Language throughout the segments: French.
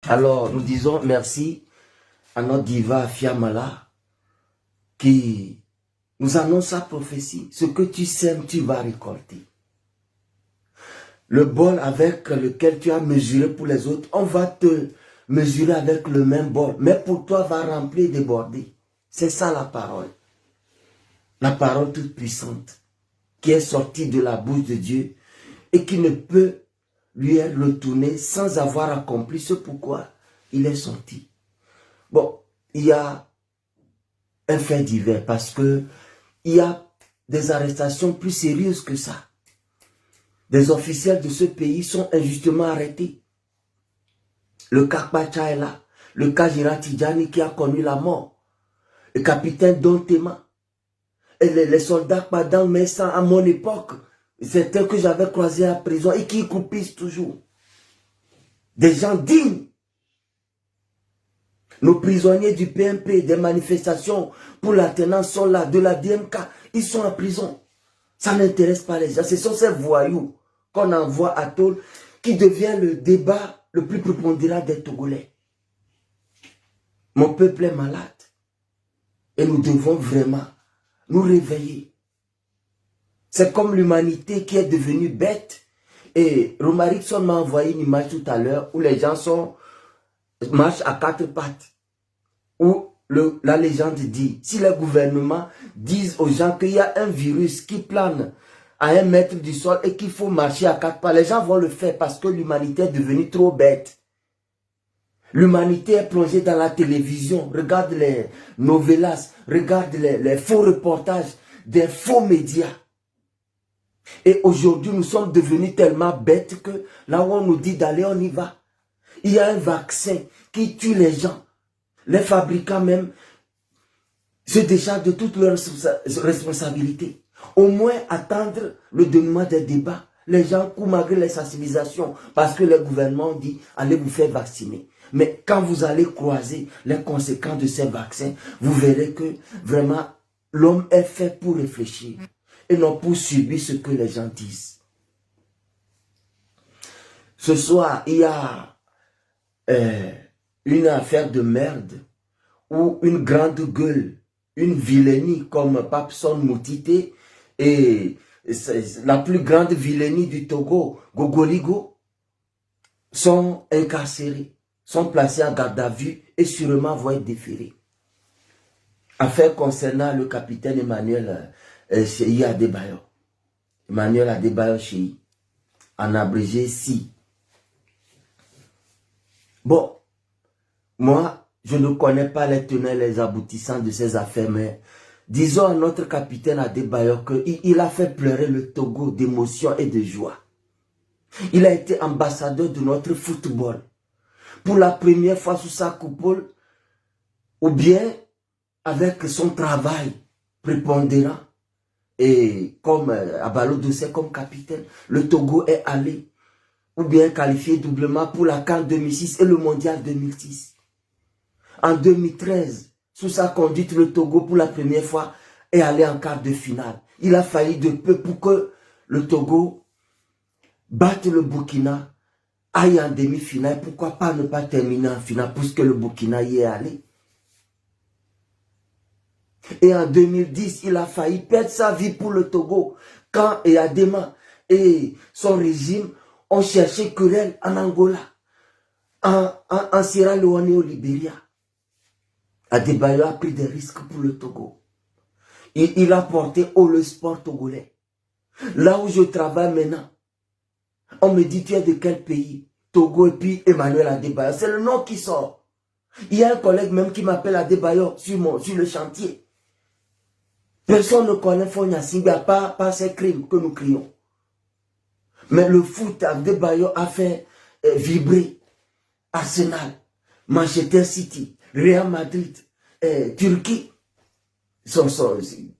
Alors, nous disons merci à notre diva Fiamala qui nous annonce sa prophétie. Ce que tu sèmes, tu vas récolter. Le bol avec lequel tu as mesuré pour les autres, on va te mesurer avec le même bol. Mais pour toi, va remplir, déborder. C'est ça la parole. La parole toute puissante qui est sortie de la bouche de Dieu et qui ne peut lui être retournée sans avoir accompli ce pourquoi il est sorti. Bon, il y a un fait divers parce que il y a des arrestations plus sérieuses que ça. Des officiels de ce pays sont injustement arrêtés. Le cas Pacha est là. Le cas Gira Tidjani qui a connu la mort. Le capitaine Dontema. Et les soldats Padang Messa à mon époque. Certains que j'avais croisés à prison et qui croupissent toujours. Des gens dignes. Nos prisonniers du PMP, des manifestations pour l'alternance sont là, de la DMK, ils sont en prison. Ça n'intéresse pas les gens. Ce sont ces voyous qu'on envoie à Tôle qui devient le débat le plus prépondérant des Togolais. Mon peuple est malade. Et nous devons vraiment nous réveiller. C'est comme l'humanité qui est devenue bête. Et Romarickson m'a envoyé une image tout à l'heure où les gens marchent à quatre pattes. Où la légende dit, si les gouvernements disent aux gens qu'il y a un virus qui plane à 1 mètre du sol et qu'il faut marcher à quatre pas, les gens vont le faire parce que l'humanité est devenue trop bête. L'humanité est plongée dans la télévision, regarde les novelas, regarde les faux reportages des faux médias. Et aujourd'hui, nous sommes devenus tellement bêtes que là où on nous dit d'aller, on y va. Il y a un vaccin qui tue les gens. Les fabricants même se déchargent de toutes leurs responsabilités. Au moins attendre le dénouement des débats. Les gens courent malgré les sensibilisations parce que le gouvernement dit allez vous faire vacciner. Mais quand vous allez croiser les conséquences de ces vaccins, vous verrez que vraiment l'homme est fait pour réfléchir et non pour subir ce que les gens disent. Ce soir, il y a une affaire de merde ou une grande gueule, une vilainie comme Papson Moutité et la plus grande vilainie du Togo, Gogoligo, sont incarcérés, sont placés en garde à vue et sûrement vont être déférés. Affaire concernant le capitaine Emmanuel Cheyi Adebayo. Emmanuel Adebayo Cheyi, en abrégé SI. Bon, moi, je ne connais pas les tenants et les aboutissants de ces affaires, mais disons à notre capitaine Adebayo qu'il a fait pleurer le Togo d'émotion et de joie. Il a été ambassadeur de notre football. Pour la première fois sous sa coupole, ou bien avec son travail prépondérant, et comme Abalo Dossé comme capitaine, le Togo est allé, ou bien qualifié doublement pour la CAN 2006 et le Mondial 2006. En 2013, sous sa conduite, le Togo, pour la première fois, est allé en quart de finale. Il a failli de peu pour que le Togo batte le Burkina, aille en demi-finale. Pourquoi pas ne pas terminer en finale, puisque le Burkina y est allé. Et en 2010, il a failli perdre sa vie pour le Togo, quand Adema et son régime ont cherché querelle en Angola, en Sierra Leone et au Libéria. Adebayo a pris des risques pour le Togo. Il a porté haut le sport togolais. Là où je travaille maintenant, on me dit tu es de quel pays? Togo et puis Emmanuel Adebayo. C'est le nom qui sort. Il y a un collègue même qui m'appelle Adebayo sur le chantier. Personne ne connaît Fonya Simba par ces crimes que nous crions. Mais le foot Adebayo a fait vibrer Arsenal, Manchester City, Real Madrid, Turquie.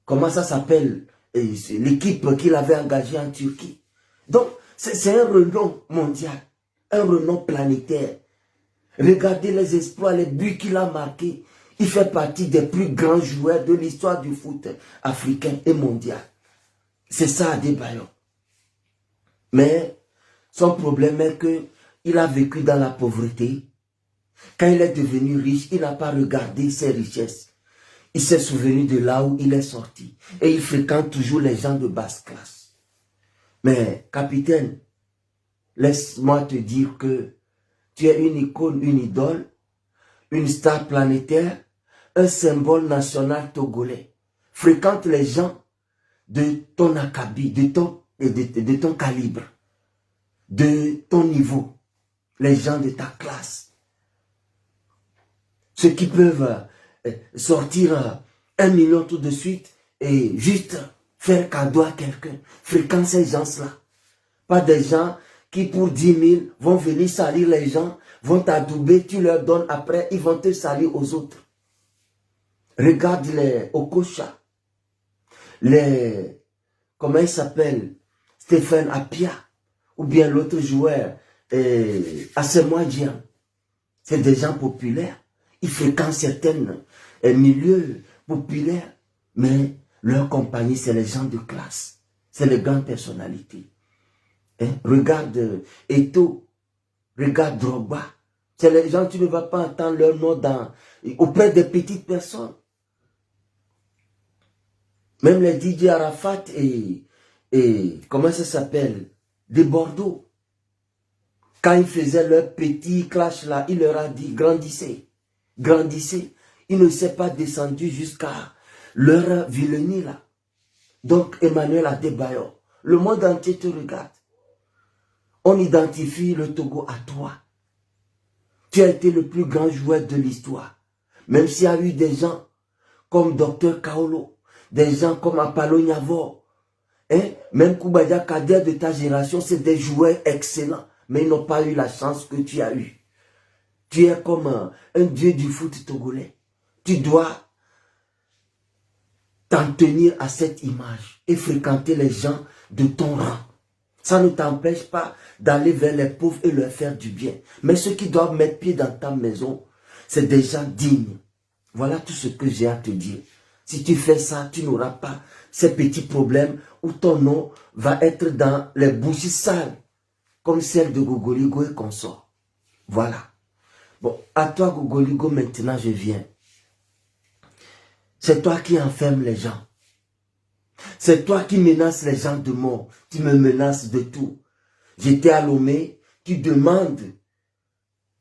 Comment ça s'appelle? L'équipe qu'il avait engagée en Turquie. Donc, c'est un renom mondial, un renom planétaire. Regardez les exploits, les buts qu'il a marqués. Il fait partie des plus grands joueurs de l'histoire du foot africain et mondial. C'est ça Adebayo. Mais son problème est qu'il a vécu dans la pauvreté. Quand il est devenu riche, il n'a pas regardé ses richesses. Il s'est souvenu de là où il est sorti. Et il fréquente toujours les gens de basse classe. Mais, capitaine, laisse-moi te dire que tu es une icône, une idole, une star planétaire, un symbole national togolais. Fréquente les gens de ton acabit, de ton calibre, de ton niveau, les gens de ta classe. Ceux qui peuvent sortir 1 million tout de suite et juste faire cadeau à quelqu'un. Fréquente ces gens-là. Pas des gens qui pour 10 000 vont venir salir les gens, vont t'adouber, tu leur donnes après, ils vont te salir aux autres. Regarde les Okocha, comment il s'appelle, Stéphane Apia, ou bien l'autre joueur, Asemoadjian. C'est des gens populaires. Ils fréquentent certains milieux populaires, mais leur compagnie, c'est les gens de classe. C'est les grandes personnalités. Regarde Eto'o, regarde Drogba. C'est les gens, tu ne vas pas entendre leur nom auprès des petites personnes. Même les DJ Arafat et comment ça s'appelle, de Bordeaux. Quand ils faisaient leur petit clash là, il leur a dit, grandissez, grandissez. Il ne s'est pas descendu jusqu'à leur vilenie là. Donc Emmanuel Adebayor, le monde entier te regarde. On identifie le Togo à toi. Tu as été le plus grand joueur de l'histoire. Même s'il y a eu des gens comme Dr Kaolo, des gens comme Apollo Nyavor, même Koubadia Kader de ta génération, c'est des joueurs excellents, mais ils n'ont pas eu la chance que tu as eue. Tu es comme un dieu du foot togolais. Tu dois t'en tenir à cette image et fréquenter les gens de ton rang. Ça ne t'empêche pas d'aller vers les pauvres et leur faire du bien. Mais ceux qui doivent mettre pied dans ta maison, c'est des gens dignes. Voilà tout ce que j'ai à te dire. Si tu fais ça, tu n'auras pas ces petits problèmes où ton nom va être dans les bougies sales, comme celle de Gogoligo et consorts. Voilà. Bon, à toi Gogoligo, maintenant je viens. C'est toi qui enfermes les gens. C'est toi qui menaces les gens de mort. Tu me menaces de tout. J'étais à Lomé, tu demandes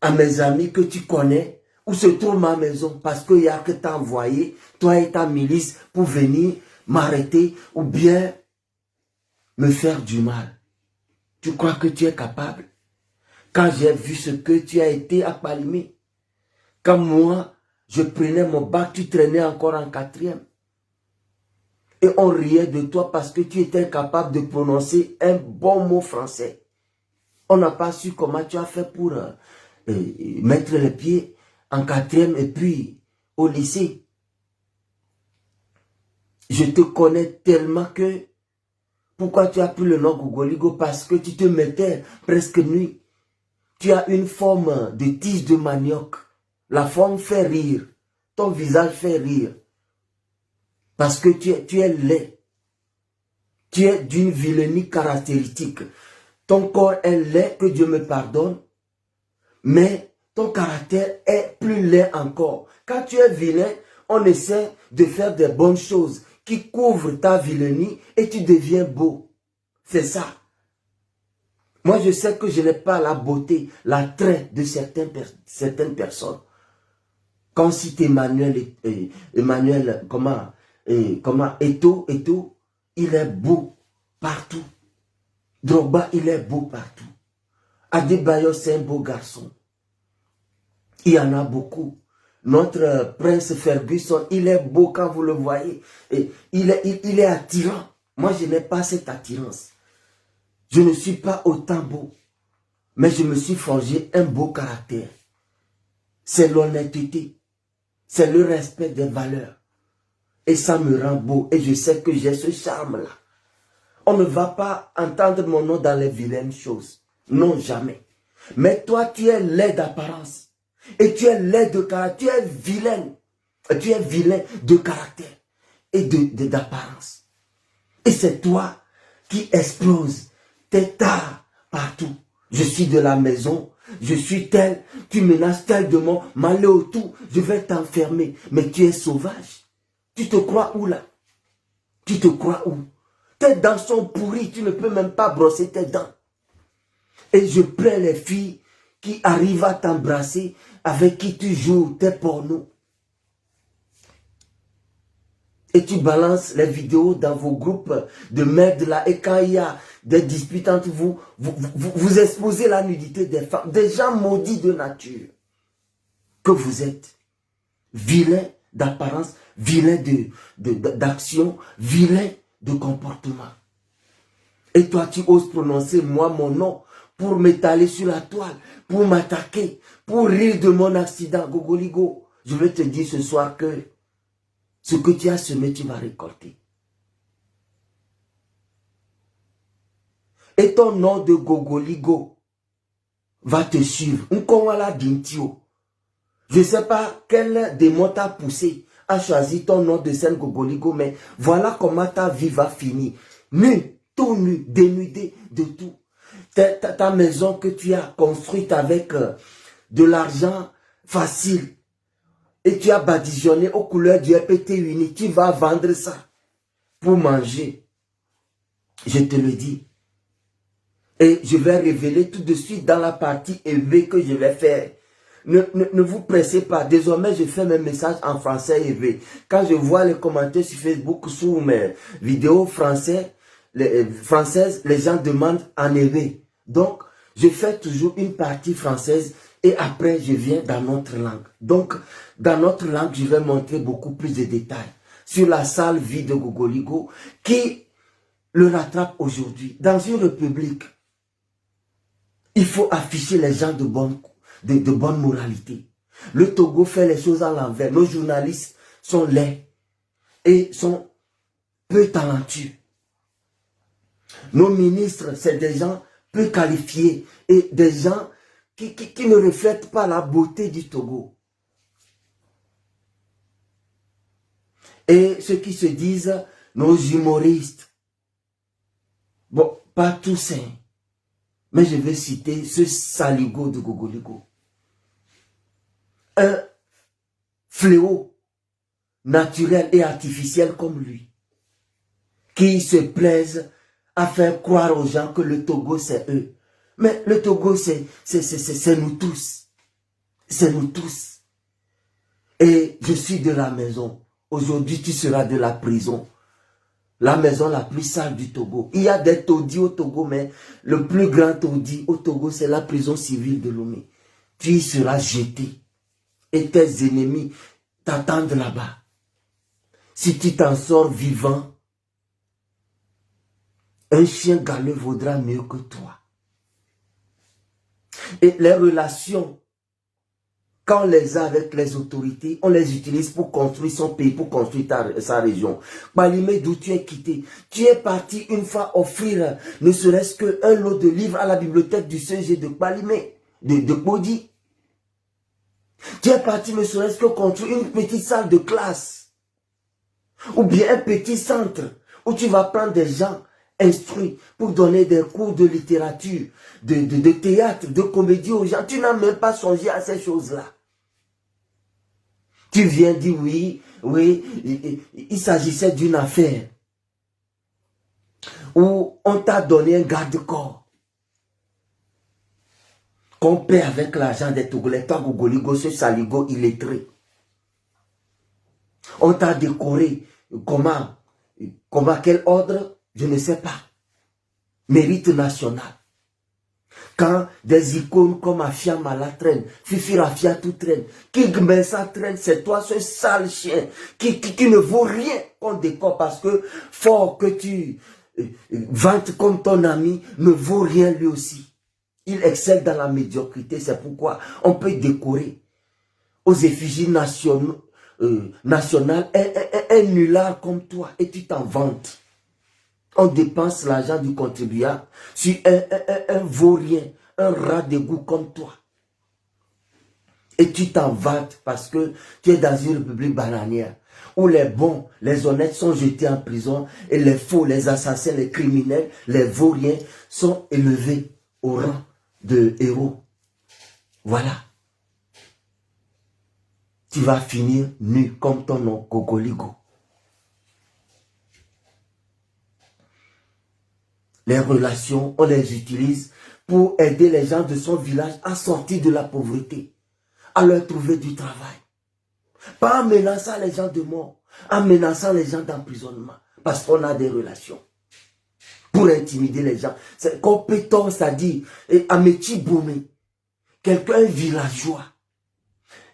à mes amis que tu connais où se trouve ma maison parce qu'il n'y a que t'as envoyé, toi et ta milice, pour venir m'arrêter ou bien me faire du mal. Tu crois que tu es capable? Quand j'ai vu ce que tu as été à Palimé, quand moi, je prenais mon bac, tu traînais encore en 4e. Et on riait de toi parce que tu étais incapable de prononcer un bon mot français. On n'a pas su comment tu as fait pour mettre les pieds en 4e et puis au lycée. Je te connais tellement que... Pourquoi tu as pris le nom Gogoligo? Parce que tu te mettais presque nuit. Tu as une forme de tige de manioc. La forme fait rire. Ton visage fait rire. Parce que tu es laid. Tu es d'une vilenie caractéristique. Ton corps est laid, que Dieu me pardonne. Mais ton caractère est plus laid encore. Quand tu es vilain, on essaie de faire des bonnes choses qui couvrent ta vilenie et tu deviens beau. C'est ça. Moi, je sais que je n'ai pas la beauté, l'attrait de certaines personnes. Quand on cite Emmanuel, Eto'o, il est beau partout. Drogba, il est beau partout. Adebayor, c'est un beau garçon. Il y en a beaucoup. Notre prince Ferguson, il est beau quand vous le voyez. Et il est attirant. Moi, je n'ai pas cette attirance. Je ne suis pas autant beau. Mais je me suis forgé un beau caractère. C'est l'honnêteté. C'est le respect des valeurs. Et ça me rend beau. Et je sais que j'ai ce charme-là. On ne va pas entendre mon nom dans les vilaines choses. Non, jamais. Mais toi, tu es laid d'apparence. Et tu es laid de caractère. Tu es vilaine. Tu es vilain de caractère. Et d'apparence. Et c'est toi qui explose tes tares partout. Je suis de la maison. je suis tel, tu menaces tel de mon malheur autour, je vais t'enfermer. Mais tu es sauvage. Tu te crois où là? Tu te crois où? Tes dents sont pourries, tu ne peux même pas brosser tes dents. Et je plains les filles qui arrivent à t'embrasser, avec qui tu joues tes pornos. Et tu balances les vidéos dans vos groupes de merde là. Et quand il y a des disputes entre vous, vous exposez la nudité des femmes. Des gens maudits de nature que vous êtes. Vilains d'apparence, vilains d'action, vilains de comportement. Et toi, tu oses prononcer moi mon nom pour m'étaler sur la toile, pour m'attaquer, pour rire de mon accident. Gogoligo, je vais te dire ce soir que ce que tu as semé, tu vas récolter. Et ton nom de Gogoligo va te suivre. Je ne sais pas quel démon t'a poussé à choisir ton nom de scène Gogoligo, mais voilà comment ta vie va finir. Nu, tout nu, dénudé de tout. Ta maison que tu as construite avec de l'argent facile, et tu as badigeonné aux couleurs du EPT uni, tu vas vendre ça pour manger. Je te le dis. Et je vais révéler tout de suite dans la partie élevée que je vais faire. Ne vous pressez pas. Désormais, je fais mes messages en français élevé. Quand je vois les commentaires sur Facebook, sous mes vidéos françaises, les gens demandent en élevé. Donc, je fais toujours une partie française et après, je viens dans notre langue. Donc, dans notre langue, je vais montrer beaucoup plus de détails sur la sale vie de Gogoligo qui le rattrape aujourd'hui. Dans une république, il faut afficher les gens de bonne moralité. Le Togo fait les choses à l'envers. Nos journalistes sont laids et sont peu talentueux. Nos ministres, c'est des gens peu qualifiés et des gens qui ne reflètent pas la beauté du Togo. Et ceux qui se disent nos humoristes, bon, pas tous, hein, mais je vais citer ce saligo de Gogoligo. Un fléau naturel et artificiel comme lui, qui se plaise à faire croire aux gens que le Togo c'est eux. Mais le Togo c'est nous tous. C'est nous tous. Et je suis de la maison. Aujourd'hui tu seras de la prison. La maison la plus sale du Togo. Il y a des taudis au Togo, mais le plus grand taudis au Togo c'est la prison civile de Lomé. Tu y seras jeté. Et tes ennemis t'attendent là-bas. Si tu t'en sors vivant, un chien galeux vaudra mieux que toi. Et les relations, quand on les a avec les autorités, on les utilise pour construire son pays, pour construire sa région. Balimé, d'où tu es quitté, tu es parti une fois offrir ne serait-ce qu'un lot de livres à la bibliothèque du CG de Balimé, de Bodi. Tu es parti ne serait-ce que construire une petite salle de classe. Ou bien un petit centre où tu vas prendre des gens instruits pour donner des cours de littérature, de théâtre, de comédie aux gens. Tu n'as même pas songé à ces choses-là. Tu viens dire oui, il s'agissait d'une affaire où on t'a donné un garde-corps qu'on paie avec l'argent des Togolais. Toi, Gogoligo, ce saligo illettré. On t'a décoré. Comment, quel ordre? Je ne sais pas. Mérite national. Quand des icônes comme Afia Mala traînent, Fifi Rafia tout traîne, King Mensa traîne, c'est toi ce sale chien qui ne vaut rien qu'on décore parce que fort que tu vantes comme ton ami ne vaut rien lui aussi. Il excelle dans la médiocrité, c'est pourquoi on peut décorer aux effigies nationales un nulard comme toi et tu t'en vantes. On dépense l'argent du contribuable sur un vaurien, un rat d'égout comme toi. Et tu t'en vantes parce que tu es dans une république bananière où les bons, les honnêtes sont jetés en prison et les faux, les assassins, les criminels, les vauriens sont élevés au rang de héros. Voilà. Tu vas finir nu comme ton nom, Cocoligo. Les relations, on les utilise pour aider les gens de son village à sortir de la pauvreté, à leur trouver du travail. Pas en menaçant les gens de mort, en menaçant les gens d'emprisonnement, parce qu'on a des relations. Pour intimider les gens. C'est compétent, c'est-à-dire, Améti Boumé, quelqu'un villageois,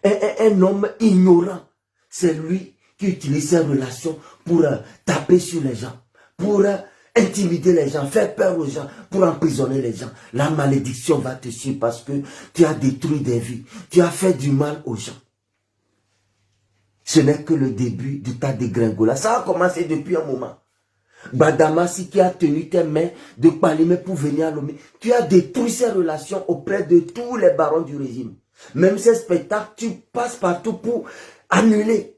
un homme ignorant, c'est lui qui utilise ses relations pour taper sur les gens, pour intimider les gens, faire peur aux gens, pour emprisonner les gens. La malédiction va te suivre parce que tu as détruit des vies, tu as fait du mal aux gens. Ce n'est que le début du tas dégringolade. Ça a commencé depuis un moment. Badamasi qui a tenu tes mains de Palimé pour venir à Lomé. Tu as détruit ces relations auprès de tous les barons du régime. Même ces spectacles, tu passes partout pour annuler,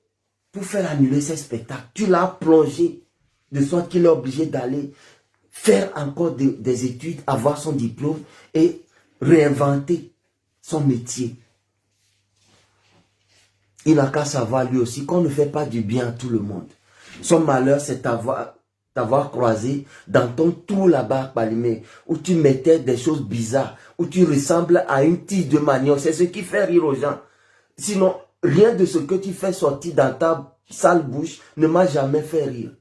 pour faire annuler ces spectacles. Tu l'as plongé de sorte qu'il est obligé d'aller faire encore des études, avoir son diplôme et réinventer son métier. Il n'a qu'à savoir lui aussi qu'on ne fait pas du bien à tout le monde. Son malheur, c'est t'avoir croisé dans ton tour là-bas à Palimé, où tu mettais des choses bizarres, où tu ressembles à une tige de manioc. C'est ce qui fait rire aux gens. Sinon, rien de ce que tu fais sortir dans ta sale bouche ne m'a jamais fait rire.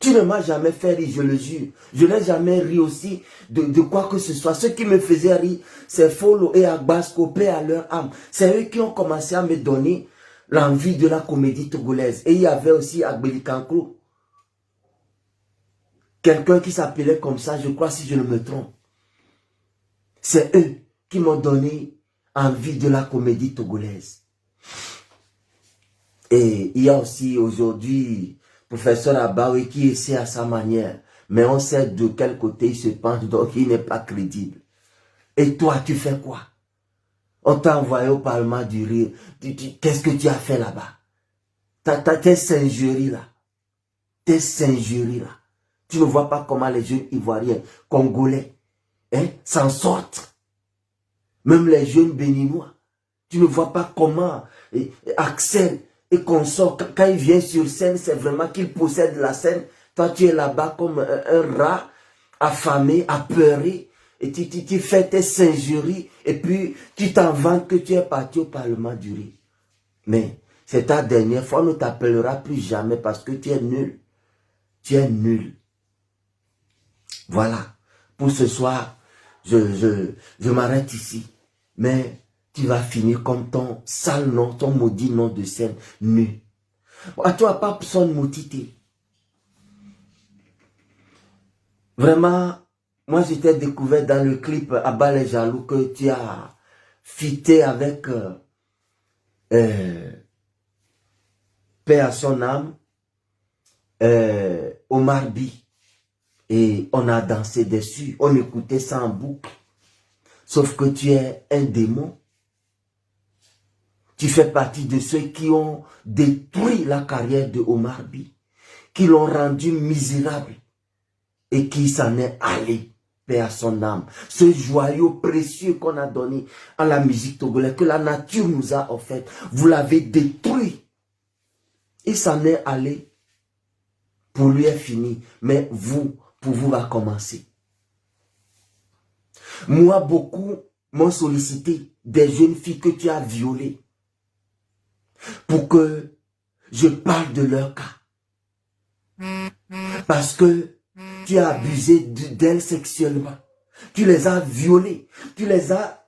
Tu ne m'as jamais fait rire, je le jure. Je n'ai jamais ri aussi de quoi que ce soit. Ce qui me faisait rire, c'est Folo et Agbasco, paix à leur âme. C'est eux qui ont commencé à me donner l'envie de la comédie togolaise. Et il y avait aussi Agbeli Kankro. Quelqu'un qui s'appelait comme ça, je crois si je ne me trompe. C'est eux qui m'ont donné envie de la comédie togolaise. Et il y a aussi aujourd'hui professeur Abaoui qui essaie à sa manière. Mais on sait de quel côté il se penche, donc il n'est pas crédible. Et toi, tu fais quoi? On t'a envoyé au Parlement du Rire. Qu'est-ce que tu as fait là-bas? Tes singeries là. Tes singeries là. Tu ne vois pas comment les jeunes Ivoiriens, Congolais, s'en sortent. Même les jeunes Béninois. Tu ne vois pas comment Axel et consort, quand il vient sur scène, c'est vraiment qu'il possède la scène. Toi, tu es là-bas comme un rat, affamé, apeuré, et tu fais tes singeries, et puis tu t'en vantes que tu es parti au Parlement du Rire. Mais c'est ta dernière fois, on ne t'appellera plus jamais parce que tu es nul. Tu es nul. Voilà. Pour ce soir, je m'arrête ici. Mais tu vas finir comme ton sale nom, ton maudit nom de scène, nu. Bon, toi, pas son moutité. Vraiment, moi, j'étais découvert dans le clip Abba les Jaloux que tu as fité avec paix à son âme, Omar By. Et on a dansé dessus, on écoutait ça en boucle. Sauf que tu es un démon. Tu fais partie de ceux qui ont détruit la carrière de Omar By, qui l'ont rendu misérable et qui s'en est allé, paix à son âme. Ce joyau précieux qu'on a donné à la musique togolaise, que la nature nous a offert, vous l'avez détruit. Il s'en est allé. Pour lui est fini, mais vous, pour vous va commencer. Moi, beaucoup m'ont sollicité des jeunes filles que tu as violées pour que je parle de leur cas. Parce que tu as abusé d'elles sexuellement. Tu les as violées, tu les as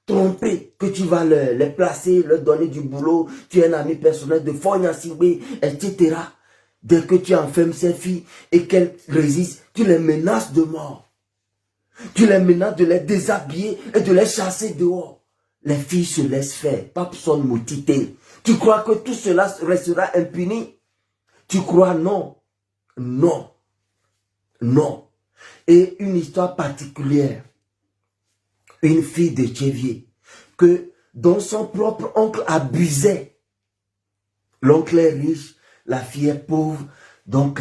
trompées, que tu vas les placer, leur donner du boulot, tu es un ami personnel de Fogna Sibé, etc. Dès que tu enfermes ces filles et qu'elles résistent, tu les menaces de mort. Tu les menaces de les déshabiller et de les chasser dehors. Les filles se laissent faire. Papson moutité. Tu crois que tout cela restera impuni? Tu crois non? Non. Non. Et une histoire particulière. Une fille de Tchévier dont son propre oncle abusait. L'oncle est riche. La fille est pauvre, donc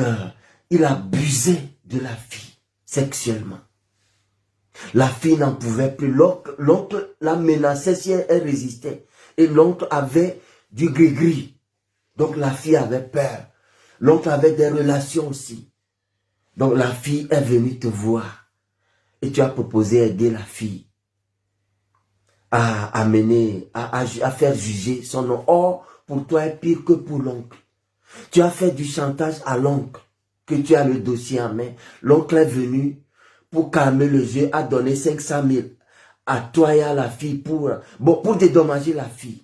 il abusait de la fille sexuellement. La fille n'en pouvait plus. L'oncle la menaçait si elle résistait. Et l'oncle avait du gris-gris. Donc la fille avait peur. L'oncle avait des relations aussi. Donc la fille est venue te voir. Et tu as proposé aider la fille à faire juger son nom. Or, pour toi, est pire que pour l'oncle. Tu as fait du chantage à l'oncle, que tu as le dossier en main. L'oncle est venu pour calmer le jeu, a donné 500 000 à toi et à la fille pour dédommager la fille.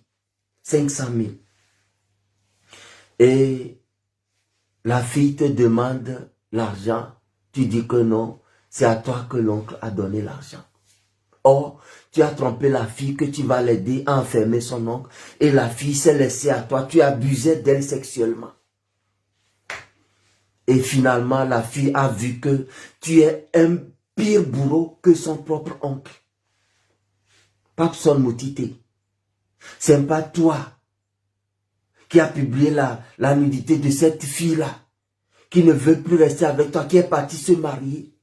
500 000. Et la fille te demande l'argent. Tu dis que non, c'est à toi que l'oncle a donné l'argent. Or, tu as trompé la fille que tu vas l'aider à enfermer son oncle. Et la fille s'est laissée à toi. Tu abusais d'elle sexuellement. Et finalement, la fille a vu que tu es un pire bourreau que son propre oncle. Papson Moutité. C'est pas toi qui a publié la nudité de cette fille-là, qui ne veut plus rester avec toi, qui est partie se marier.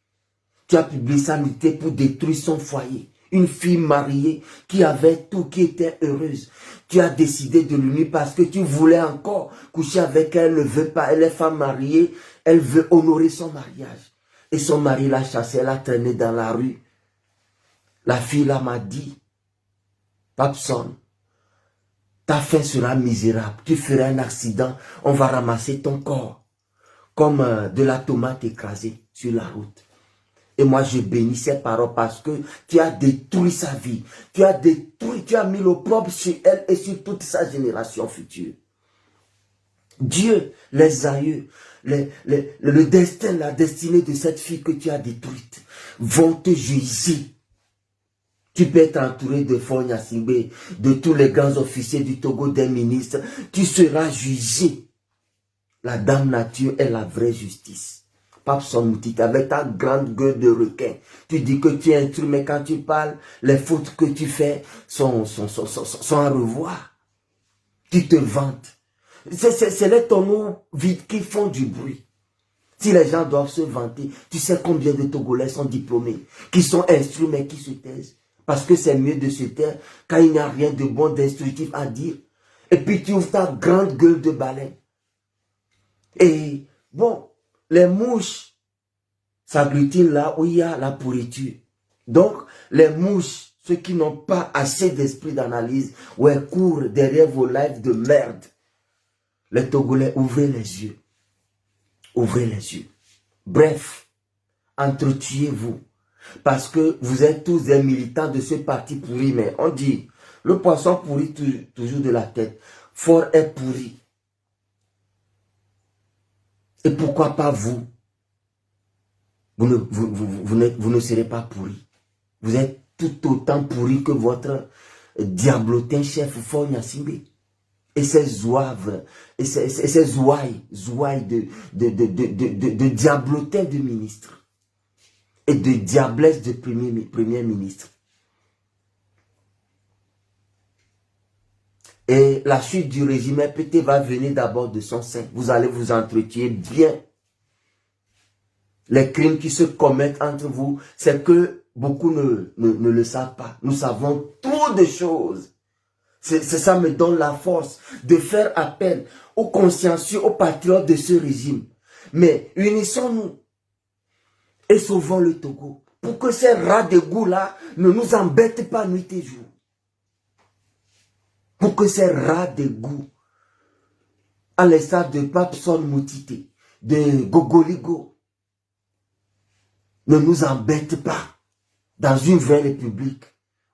Tu as publié sa nudité pour détruire son foyer. Une fille mariée qui avait tout, qui était heureuse. Tu as décidé de l'unir parce que tu voulais encore coucher avec elle, elle ne veut pas, elle est femme mariée, elle veut honorer son mariage. Et son mari l'a chassée, elle l'a traînée dans la rue. La fille là m'a dit, Papson, ta fin sera misérable, tu feras un accident, on va ramasser ton corps comme de la tomate écrasée sur la route. Et moi, je bénis ces paroles parce que tu as détruit sa vie. Tu as mis l'opprobre sur elle et sur toute sa génération future. Dieu, les aïeux, le destin, la destinée de cette fille que tu as détruite vont te juger. Tu peux être entouré de Fogna Sibé, de tous les grands officiers du Togo, des ministres. Tu seras jugé. La dame nature est la vraie justice. Papson Moutité, avec ta grande gueule de requin, tu dis que tu es instruit, mais quand tu parles, les fautes que tu fais sont à revoir. Tu te vantes. C'est les tonneaux vides qui font du bruit. Si les gens doivent se vanter, tu sais combien de Togolais sont diplômés, qui sont instruits, mais qui se taisent. Parce que c'est mieux de se taire quand il n'y a rien de bon, d'instructif à dire. Et puis tu ouvres ta grande gueule de baleine. Et bon, les mouches s'agglutinent là où il y a la pourriture. Donc, les mouches, ceux qui n'ont pas assez d'esprit d'analyse, ouais, courent derrière vos lives de merde. Les Togolais, ouvrez les yeux. Ouvrez les yeux. Bref, entretuez-vous. Parce que vous êtes tous des militants de ce parti pourri. Mais on dit, le poisson pourrit toujours de la tête. Fort est pourri. Et pourquoi pas vous? Vous ne serez pas pourri. Vous êtes tout autant pourri que votre diablotin chef Fogna Sibé. Et ces zouaves, et ces zouailles de diablotins de ministres. Et de diablesses de premier ministre. Et la chute du régime peut-être va venir d'abord de son sein. Vous allez vous entretenir bien. Les crimes qui se commettent entre vous, c'est que beaucoup ne le savent pas. Nous savons trop de choses. Ça me donne la force de faire appel aux consciencieux, aux patriotes de ce régime. Mais unissons-nous et sauvons le Togo. Pour que ces rats de goût-là ne nous embêtent pas nuit et jour. Pour que ces rats de goût, à l'instar de Papson Moutité, de Gogoligo, ne nous embêtent pas. Dans une vraie république,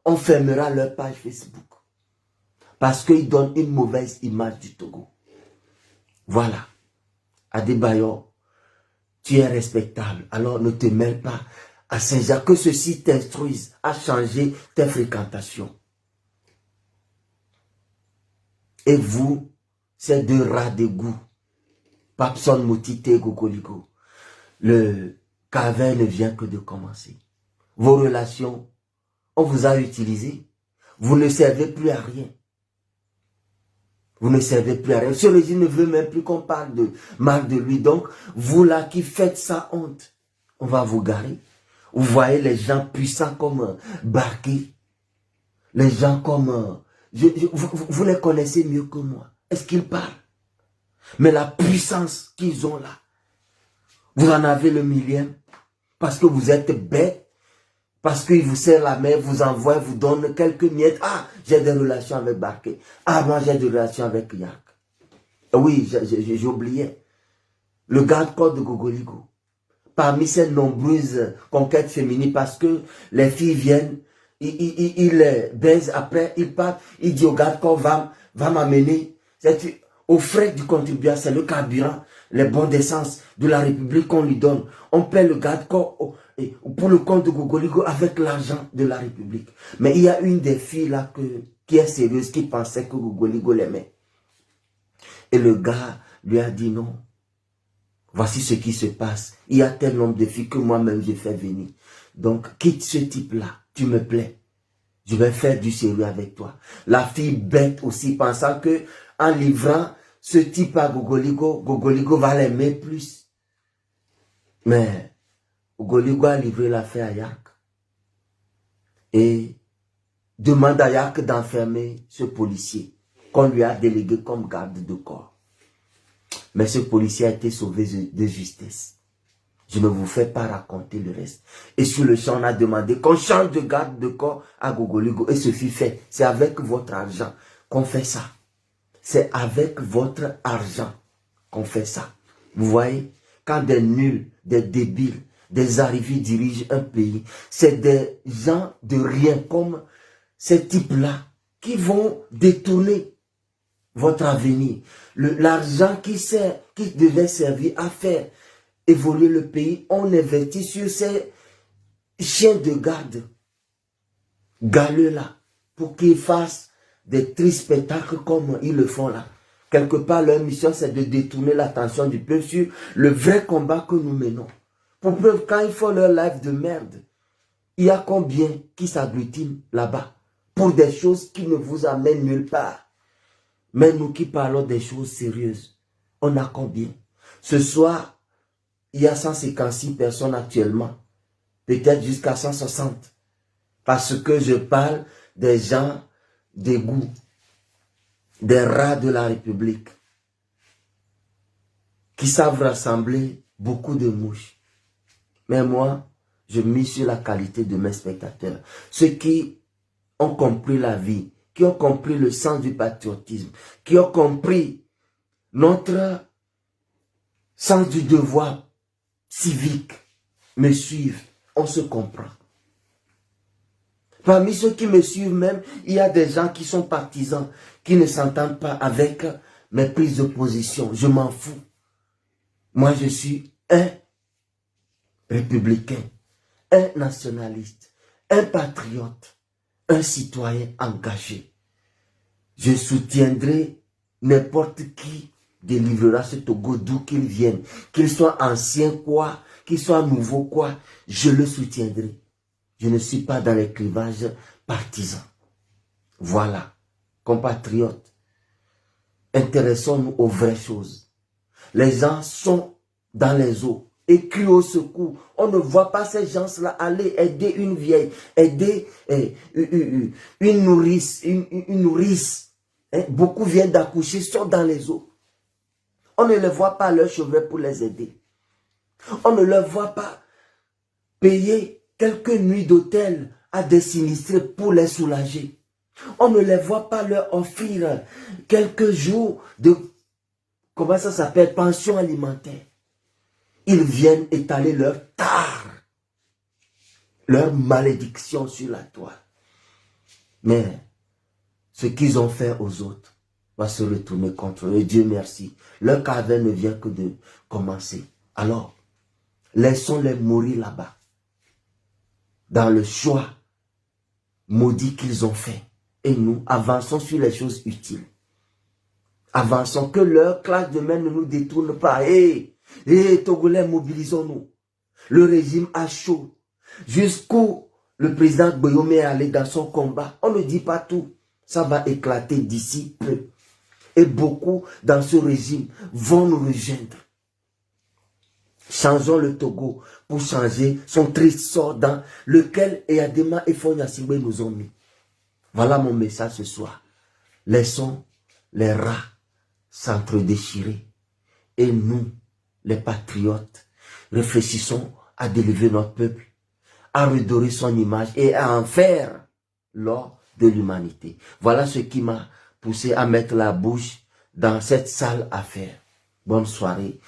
on fermera leur page Facebook. Parce qu'ils donnent une mauvaise image du Togo. Voilà. Adebayor, tu es respectable. Alors ne te mêle pas à Saint-Jacques. Que ceci t'instruise à changer tes fréquentations. Et vous, ces deux rats de goût, Papson Moutité, Gogoligo, le caverne ne vient que de commencer. Vos relations, on vous a utilisé. Vous ne servez plus à rien. Vous ne servez plus à rien. Ce régime ne veut même plus qu'on parle de mal de lui. Donc, vous là qui faites sa honte, on va vous garer. Vous voyez les gens puissants comme Barké, les gens comme... vous les connaissez mieux que moi. Est-ce qu'ils parlent? Mais la puissance qu'ils ont là, vous en avez le millième, parce que vous êtes bête, parce qu'il vous serre la main, vous envoie, vous donne quelques miettes. Ah, j'ai des relations avec Barké. Ah, moi j'ai des relations avec Yak. Oui, j'ai oublié. Le garde-corps de Gogoligo. Parmi ces nombreuses conquêtes féminines, parce que les filles viennent, ils les baisent, après ils partent, il dit au garde-corps, va m'amener. Aux frais du contribuable, c'est le carburant, les bons d'essence de la République qu'on lui donne. On paie le garde-corps pour le compte de Gogoligo avec l'argent de la République. Mais il y a une des filles là qui est sérieuse, qui pensait que Gogoligo l'aimait. Et le gars lui a dit non. Voici ce qui se passe. Il y a tel nombre de filles que moi-même j'ai fait venir. Donc, quitte ce type-là. Tu me plais. Je vais faire du sérieux avec toi. La fille bête aussi, pensant que en livrant ce type à Gogoligo, Gogoligo va l'aimer plus. Mais Gogoligo a livré l'affaire à Yak. Et demande à Yak d'enfermer ce policier qu'on lui a délégué comme garde de corps. Mais ce policier a été sauvé de justesse. Je ne vous fais pas raconter le reste. Et sur le champ, on a demandé qu'on change de garde de corps à Gogoligo. Et ce fut fait. C'est avec votre argent qu'on fait ça. C'est avec votre argent qu'on fait ça. Vous voyez, quand des nuls, des débiles, des arrivés dirigent un pays, c'est des gens de rien comme ces types-là qui vont détourner votre avenir. L'argent qui devait servir à faire évoluer le pays, on investit sur ces chiens de garde galeux là, pour qu'ils fassent des tristes spectacles comme ils le font là. Quelque part, leur mission, c'est de détourner l'attention du peuple sur le vrai combat que nous menons. Pour preuve, quand ils font leur live de merde, il y a combien qui s'agglutinent là-bas pour des choses qui ne vous amènent nulle part. Mais nous qui parlons des choses sérieuses, on a combien? Ce soir, il y a 156 personnes actuellement. Peut-être jusqu'à 160. Parce que je parle des gens d'égout, des rats de la République, qui savent rassembler beaucoup de mouches. Mais moi, je mise sur la qualité de mes spectateurs. Ceux qui ont compris la vie, qui ont compris le sens du patriotisme, qui ont compris notre sens du devoir civique, me suivent, on se comprend. Parmi ceux qui me suivent même, il y a des gens qui sont partisans, qui ne s'entendent pas avec mes prises de position. Je m'en fous. Moi, je suis un républicain, un nationaliste, un patriote, un citoyen engagé. Je soutiendrai n'importe qui délivrera ce Togo d'où qu'il vienne, qu'il soit ancien quoi, qu'il soit nouveau quoi, je le soutiendrai. Je ne suis pas dans les clivages partisans. Voilà, compatriotes, intéressons-nous aux vraies choses. Les gens sont dans les eaux et crient au secours. On ne voit pas ces gens-là aller aider une vieille, aider une nourrice, une nourrice. Beaucoup viennent d'accoucher, sont dans les eaux. On ne les voit pas leurs cheveux pour les aider. On ne leur voit pas payer quelques nuits d'hôtel à des sinistrés pour les soulager. On ne les voit pas leur offrir quelques jours de, comment ça s'appelle, pension alimentaire. Ils viennent étaler leur tare, leur malédiction sur la toile. Mais ce qu'ils ont fait aux autres va se retourner contre eux. Dieu merci. Leur carnet ne vient que de commencer. Alors, laissons-les mourir là-bas. Dans le choix maudit qu'ils ont fait. Et nous, avançons sur les choses utiles. Avançons, que leur classe de main ne nous détourne pas. Togolais, mobilisons-nous. Le régime a chaud. Jusqu'où le président Gbagbo est allé dans son combat. On ne dit pas tout. Ça va éclater d'ici peu. Et beaucoup dans ce régime vont nous rejoindre. Changeons le Togo pour changer son triste sort dans lequel Eyadema et Fonya Singbe nous ont mis. Voilà mon message ce soir. Laissons les rats s'entre-déchirer. Et nous, les patriotes, réfléchissons à délever notre peuple, à redorer son image et à en faire l'or de l'humanité. Voilà ce qui m'a poussé à mettre la bouche dans cette sale affaire. Bonne soirée